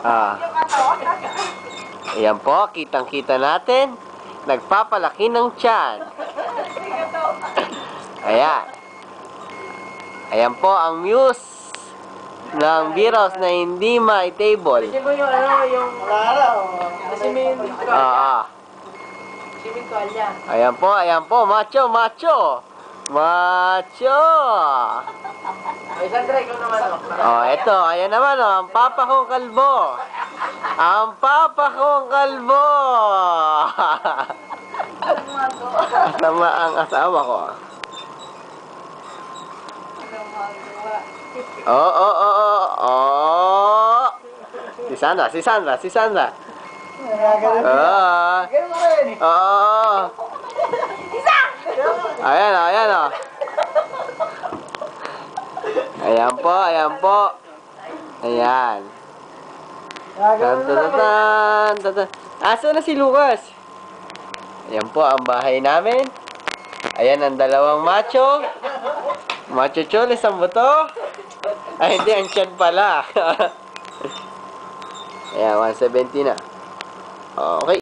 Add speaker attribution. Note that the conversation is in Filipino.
Speaker 1: Ah. Ayan po, kitang-kita natin. Nagpapalaki ng tiyan. Ayan. Ayan po ang muse ng virus na hindi ma-table.
Speaker 2: Kasi mo yung yung... Simin. Simin tuwalya.
Speaker 1: Ayan po, macho. Macho.
Speaker 2: Ay, Sandra, ikaw naman.
Speaker 1: Eto, ayan naman, ang papa kong kalbo. Ang papa kong kalbo. Kasama ang asawa ko. Si Sandra. Ayan o. Ayan po. Ayan. Asa na si Lucas? Ayan po ang bahay namin. Ayan ang dalawang macho. Macho choles ang buto. Ay, hindi, ang tiyan pala. Ayan, 170 na. Okay.